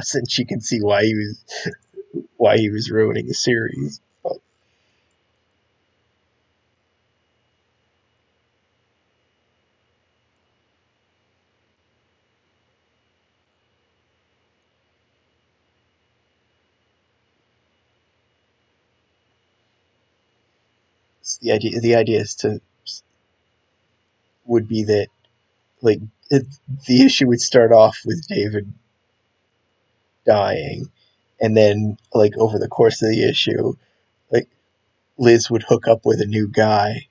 Since you can see why he was ruining the series. But the idea is to would be that, like, the issue would start off with David dying, and then, like, over the course of the issue, like, Liz would hook up with a new guy.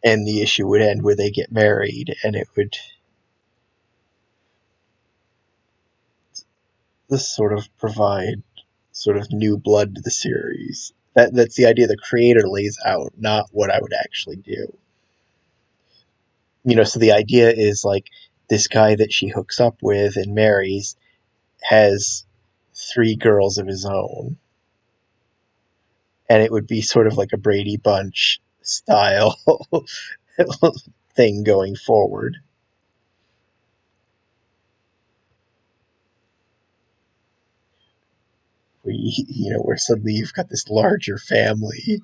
And the issue would end where they get married, and it would this sort of provide sort of new blood to the series. That's the idea the creator lays out, not what I would actually do. So the idea is, like, this guy that she hooks up with and marries has 3 girls of his own, and it would be sort of like a Brady Bunch style thing going forward. Where suddenly you've got this larger family.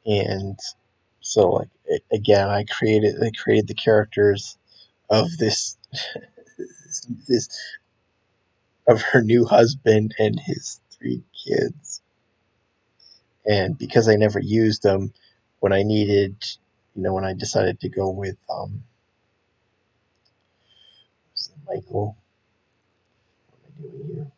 And so, like, again, I created the characters of this of her new husband and his 3 kids. And because I never used them, when I needed, when I decided to go with Michael, what am I doing here?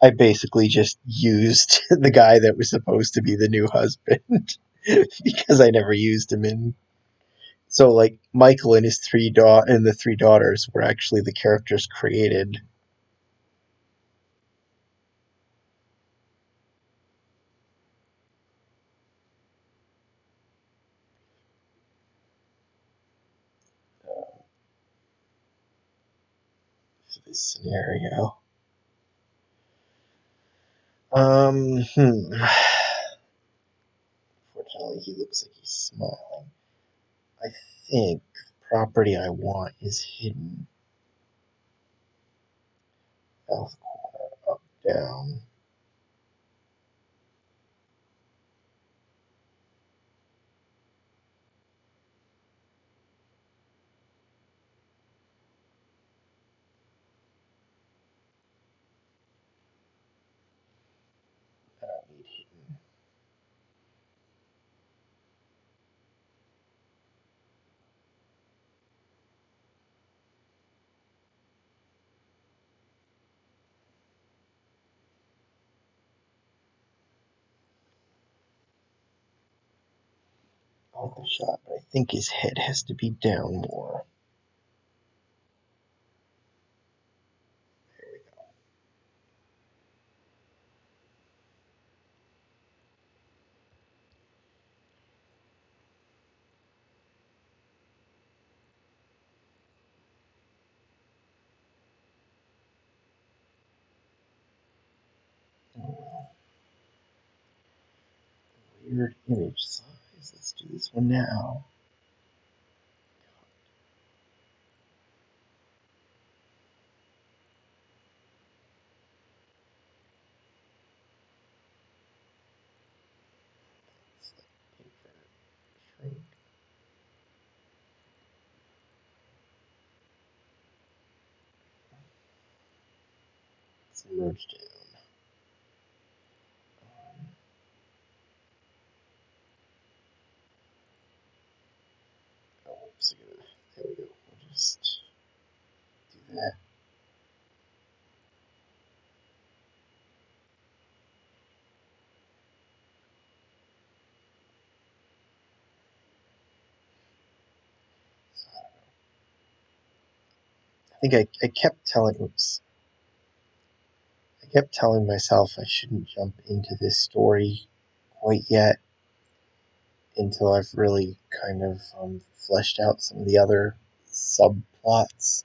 I basically just used the guy that was supposed to be the new husband because I never used him in. So, like, Michael and his and the 3 daughters were actually the characters created. For this scenario. Um, hmm. Fortunately, he looks like he's smiling. I think the property I want is hidden south corner up. down. I don't need hidden. I like the shot, but I think his head has to be down more. There we go. Oh well. Weird image size. Let's do this one now. Let's invert, shrink. Let's merge down. Oh, whoops, there we go. We'll just do that. So, I think I kept telling, oops, I kept telling myself I shouldn't jump into this story quite yet until I've really kind of fleshed out some of the other subplots,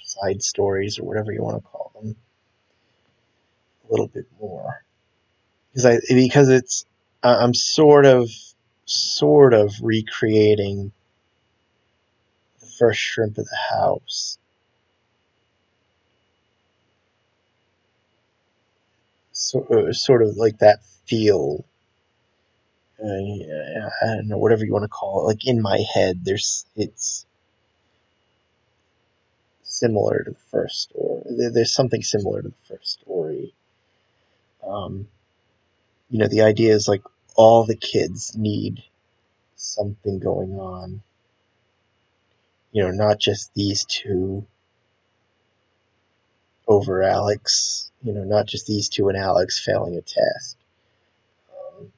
side stories, or whatever you want to call them, a little bit more. Because it's I'm sort of recreating the first shrimp of the house, sort of like that feel. I don't know, whatever you want to call it. Like in my head, it's similar to the first story. There's something similar to the first story. Um, the idea is like all the kids need something going on. Not just these two over Alex. Not just these two and Alex failing a test. Um,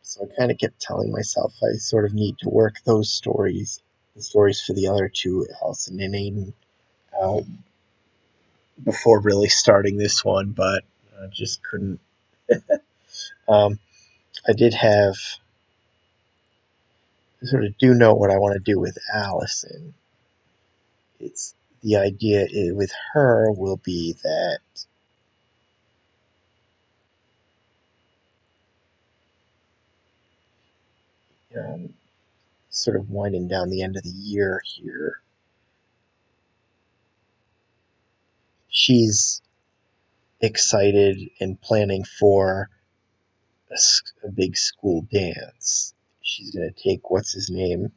so I kind of kept telling myself I sort of need to work those stories, the stories for the other two, Allison and Aiden, out before really starting this one, but I just couldn't. Um, I did have I sort of do know what I want to do with Allison. It's the idea with her will be that um, sort of winding down the end of the year here. She's excited and planning for a big school dance. She's going to take what's his name?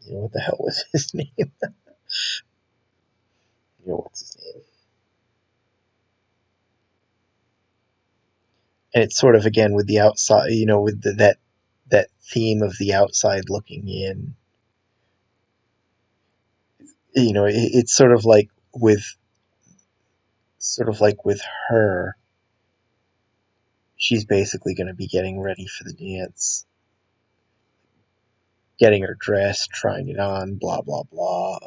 What the hell was his name? What's his name? And it's sort of again with the outside, with that theme of the outside looking in. It's sort of like with her. She's basically going to be getting ready for the dance, getting her dressed, trying it on, blah blah blah.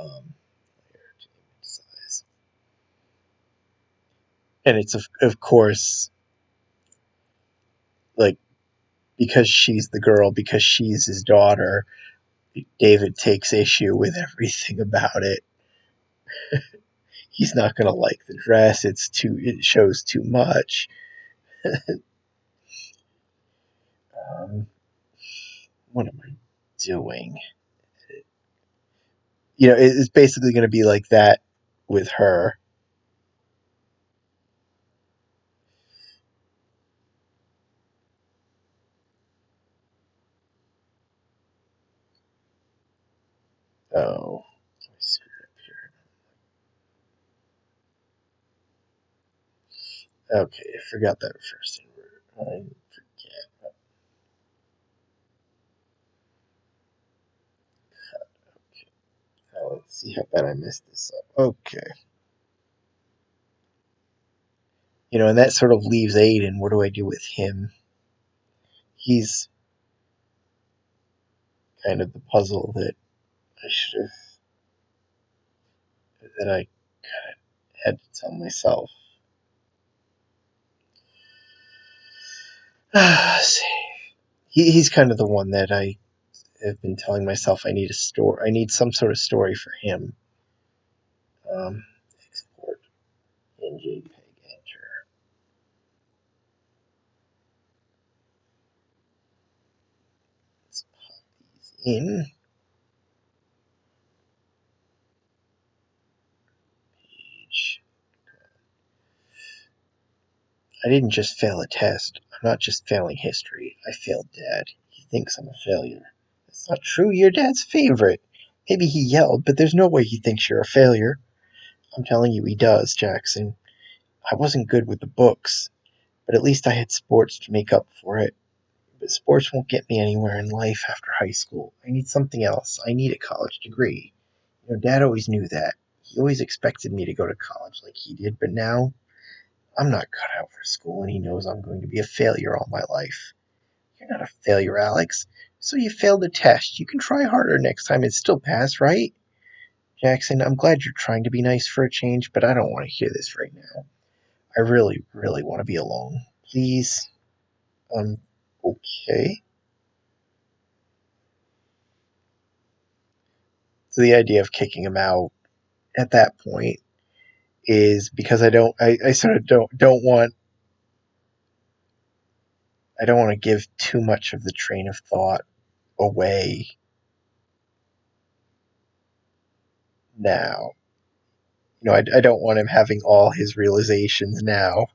And it's of course like because she's the girl, because she's his daughter. David takes issue with everything about it. He's not going to like the dress. It shows too much. Um, what am I doing? It's basically going to be like that with her. Oh, I screwed up here. Okay, I forgot that first thing. I forget. Okay, now let's see how bad I messed this up. Okay. And that sort of leaves Aiden. What do I do with him? He's kind of the puzzle that I should have, that I had to tell myself. He's kind of the one that I have been telling myself I need a story. I need some sort of story for him. Export in JPEG, enter. Let's pop these in. Page. I didn't just fail a test. I'm not just failing history. I failed Dad. He thinks I'm a failure. That's not true. You're Dad's favorite. Maybe he yelled, but there's no way he thinks you're a failure. I'm telling you, he does, Jackson. I wasn't good with the books, but at least I had sports to make up for it. But sports won't get me anywhere in life after high school. I need something else. I need a college degree. Dad always knew that. He always expected me to go to college like he did, but now I'm not cut out for school, and he knows I'm going to be a failure all my life. You're not a failure, Alex. So you failed a test. You can try harder next time and still pass, right? Jackson, I'm glad you're trying to be nice for a change, but I don't want to hear this right now. I really, really want to be alone. Please? Okay. So the idea of kicking him out at that point is because I sort of don't want to give too much of the train of thought away now. I don't want him having all his realizations now.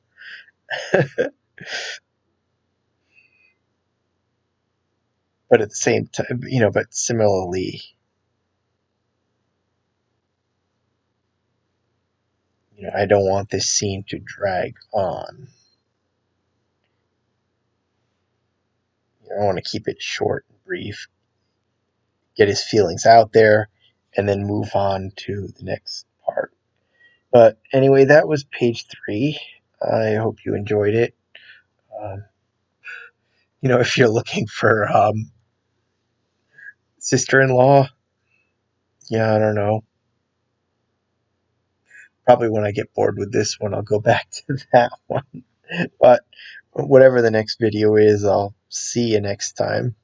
But at the same time, but similarly, I don't want this scene to drag on. I want to keep it short and brief, get his feelings out there, and then move on to the next part. But anyway, that was page 3. I hope you enjoyed it. Um, if you're looking for sister-in-law, yeah, I don't know. Probably when I get bored with this one, I'll go back to that one. But whatever the next video is, I'll see you next time.